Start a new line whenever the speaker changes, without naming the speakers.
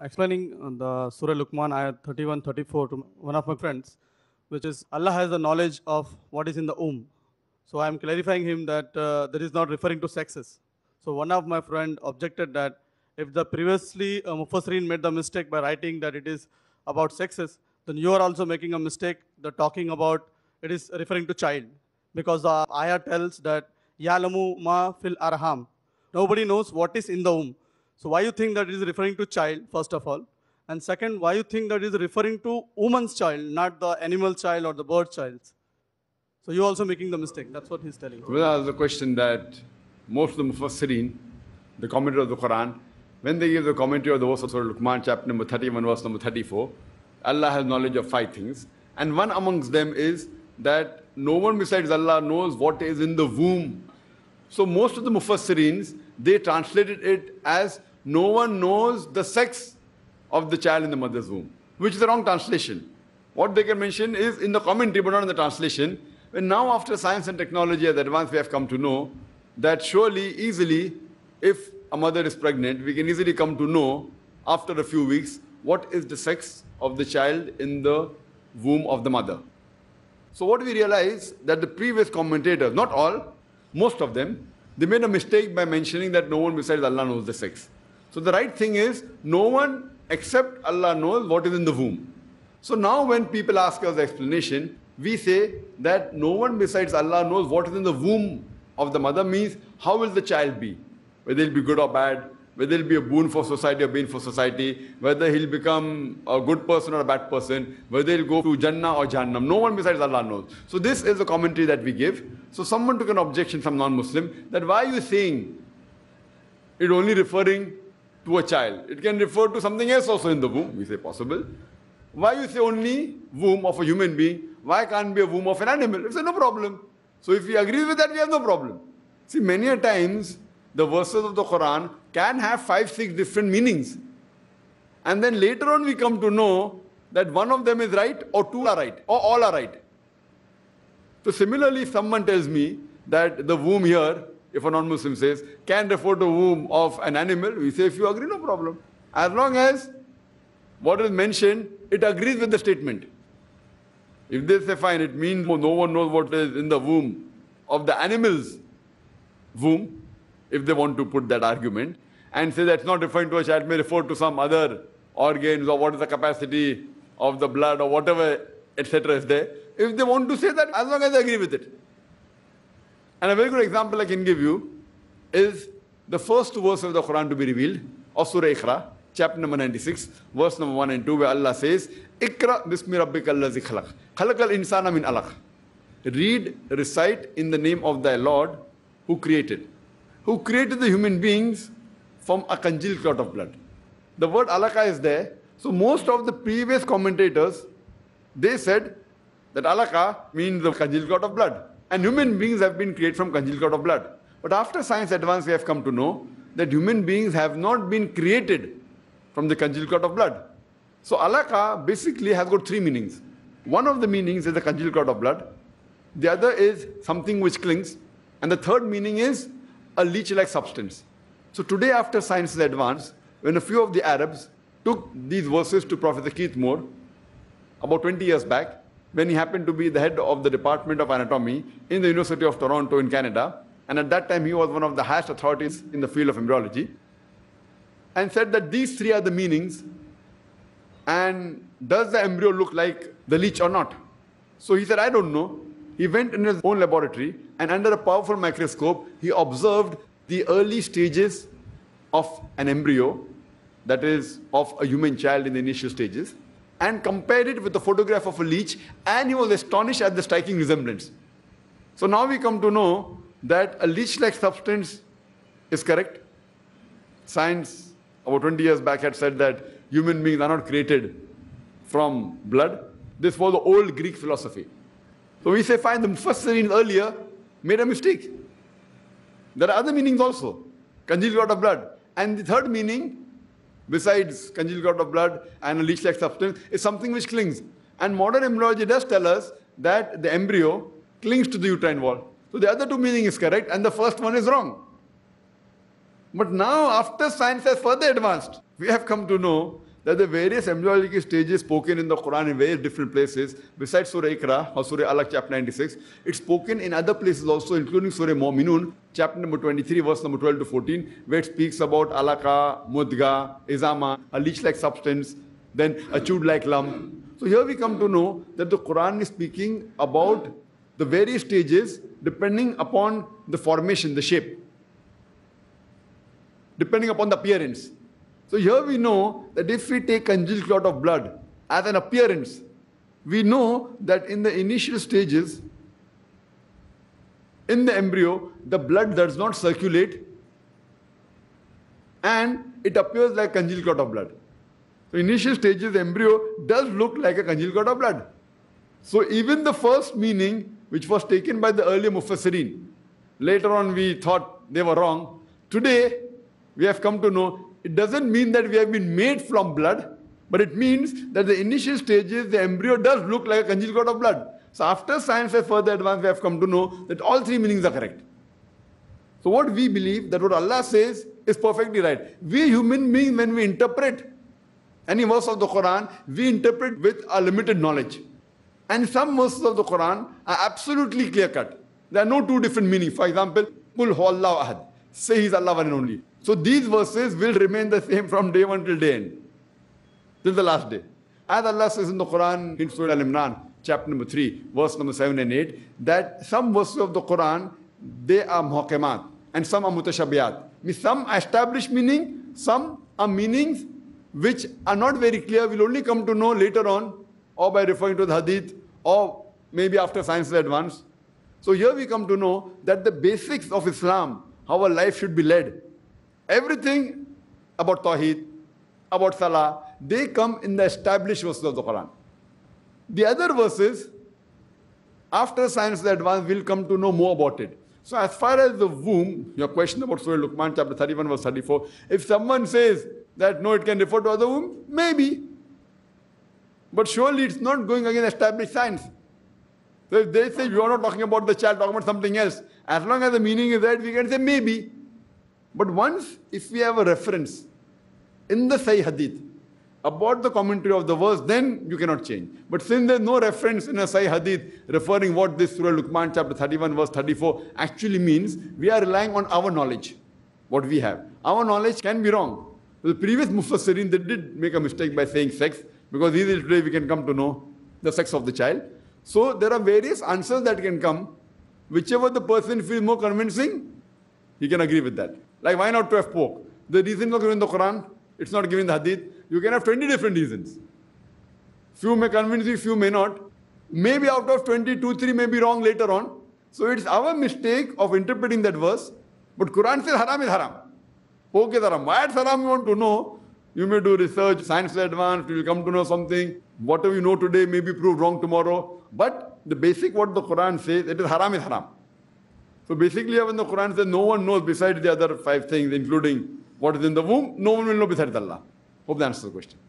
explaining the Surah Luqman, ayat 31, 34 to one of my friends, which is Allah has the knowledge of what is in the So I am clarifying him that that is not referring to sexes. So one of my friend objected that if the previously Mufassirin made the mistake by writing that it is about sexes, then you are also making a mistake. The talking about it is referring to child, because the ayah tells that Ya'lamu ma fil arham. Nobody knows what is in the womb. So why you think that it is referring to child, first of all? And second, why you think that it is referring to woman's child, not the animal child or the bird child? So you're also making the mistake. That's what he's telling.
Well, that's the question that most of the Mufassirin, the commentator of the Quran, when they give the commentary of the verse of Surah Luqman, chapter number 31, verse number 34, Allah has knowledge of 5 things. And one amongst them is that no one besides Allah knows what is in the womb. So most of the Mufassirins, they translated it as no one knows the sex of the child in the mother's womb, which is the wrong translation. What they can mention is in the commentary, but not in the translation. And now after science and technology has advanced, we have come to know that surely, easily, if a mother is pregnant, we can easily come to know after a few weeks what is the sex of the child in the womb of the mother. So what we realize that the previous commentators, not all, most of them, they made a mistake by mentioning that no one besides Allah knows the sex. So the right thing is, no one except Allah knows what is in the womb. So now when people ask us the explanation, we say that no one besides Allah knows what is in the womb of the mother, means how will the child be? Whether he'll be good or bad, whether he'll be a boon for society or bane for society, whether he'll become a good person or a bad person, whether he'll go to Jannah or Jahannam. No one besides Allah knows. So this is the commentary that we give. So someone took an objection from non-Muslim that why are you saying it only referring to a child? It can refer to something else also in the womb. We say possible. Why you say only womb of a human being? Why can't it be a womb of an animal? We say no problem. So if we agree with that, we have no problem. See, many a times the verses of the Quran can have 5, 6 different meanings. And then later on we come to know that one of them is right or 2 are right or all are right. So similarly, if someone tells me that the womb here, if a non-Muslim says, can refer to womb of an animal, we say if you agree, no problem. As long as what is mentioned, it agrees with the statement. If they say fine, it means no one knows what is in the womb of the animal's womb, if they want to put that argument, and say that's not referring to a child, may refer to some other organs or what is the capacity of the blood or whatever, etc. is there. If they want to say that, as long as they agree with it. And a very good example I can give you is the first verse of the Quran to be revealed, of Surah Iqra, chapter number 96, verse number 1 and 2, where Allah says, Iqra bismi rabbika allazi khalaq. Khalaqal insana min alaq. Read, recite in the name of thy Lord who created. Who created the human beings from a congealed clot of blood. The word alaka is there. So most of the previous commentators, they said that alaka means the congealed clot of blood. And human beings have been created from congealed clot of blood. But after science advance, we have come to know that human beings have not been created from the congealed clot of blood. So alaka basically has got 3 meanings. One of the meanings is the congealed clot of blood. The other is something which clings. And the third meaning is a leech-like substance. So today, after science is advanced, when a few of the Arabs took these verses to Professor Keith Moore, about 20 years back, when he happened to be the head of the Department of Anatomy in the University of Toronto in Canada, and at that time he was one of the highest authorities in the field of embryology, and said that these 3 are the meanings, and does the embryo look like the leech or not? So he said, I don't know. He went in his own laboratory, and under a powerful microscope, he observed the early stages of an embryo, that is, of a human child in the initial stages, and compared it with a photograph of a leech, and he was astonished at the striking resemblance. So now we come to know that a leech-like substance is correct. Science, about 20 years back, had said that human beings are not created from blood. This was the old Greek philosophy. So we say, fine, the Mufassirin earlier made a mistake. There are other meanings also. Congealed clot of blood. And the third meaning, besides congealed clot of blood and a leech-like substance, is something which clings. And modern embryology does tell us that the embryo clings to the uterine wall. So the other 2 meaning is correct, and the first one is wrong. But now, after science has further advanced, we have come to know that the various embryological stages spoken in the Quran in various different places, besides Surah Iqra or Surah Alaq, chapter 96, it's spoken in other places also, including Surah Mu'minun, chapter number 23, verse number 12 to 14, where it speaks about alaka, mudga, izama, a leech-like substance, then a chewed-like lump. So here we come to know that the Quran is speaking about the various stages depending upon the formation, the shape, depending upon the appearance. So here we know that if we take congealed clot of blood as an appearance, we know that in the initial stages, in the embryo, the blood does not circulate and it appears like congealed clot of blood. So initial stages, the embryo does look like a congealed clot of blood. So even the first meaning, which was taken by the earlier Mufassirin, later on we thought they were wrong. Today, we have come to know it doesn't mean that we have been made from blood, but it means that the initial stages, the embryo does look like a congealed clot of blood. So after science has further advanced, we have come to know that all three meanings are correct. So what we believe, that what Allah says is perfectly right. We human beings, when we interpret any verse of the Quran, we interpret with a limited knowledge. And some verses of the Quran are absolutely clear-cut. There are no two different meanings. For example, Qul huwallahu ahad. Say He's Allah one and only. So these verses will remain the same from day one till day end, till the last day. As Allah says in the Quran, in Surah Al-Imran, chapter number 3, verse number 7 and 8, that some verses of the Quran, they are muhkamat, and some are mutashabiyat. Means some are established meaning, some are meanings which are not very clear, we'll only come to know later on, or by referring to the hadith, or maybe after science is advanced. So here we come to know that the basics of Islam, how a life should be led, everything about Tawheed, about Salah, they come in the established verses of the Quran. The other verses, after science is advanced, we'll come to know more about it. So as far as the womb, your question about Surah Luqman, chapter 31, verse 34, if someone says that no, it can refer to other womb, maybe. But surely it's not going against established science. So if they say you are not talking about the child, talking about something else, as long as the meaning is right, we can say maybe. But once, if we have a reference in the Sahih Hadith about the commentary of the verse, then you cannot change. But since there is no reference in a Sahih Hadith referring what this Surah Luqman chapter 31 verse 34 actually means, we are relying on our knowledge, what we have. Our knowledge can be wrong. The previous Mufassirin, they did make a mistake by saying sex, because easily today we can come to know the sex of the child. So there are various answers that can come. Whichever the person feels more convincing, he can agree with that. Like why not to have pork? The reason is not given in the Quran, it's not given in the Hadith. You can have 20 different reasons. Few may convince you, few may not. Maybe out of 20, 2, 3 may be wrong later on. So it's our mistake of interpreting that verse. But Quran says haram is haram. Pork is haram. Why it's haram you want to know? You may do research, science is advanced, you will come to know something. Whatever you know today may be proved wrong tomorrow. But the basic what the Quran says, it is haram is haram. So basically when the Quran says no one knows besides the other 5 things, including what is in the womb, no one will know besides Allah. Hope that answers the question.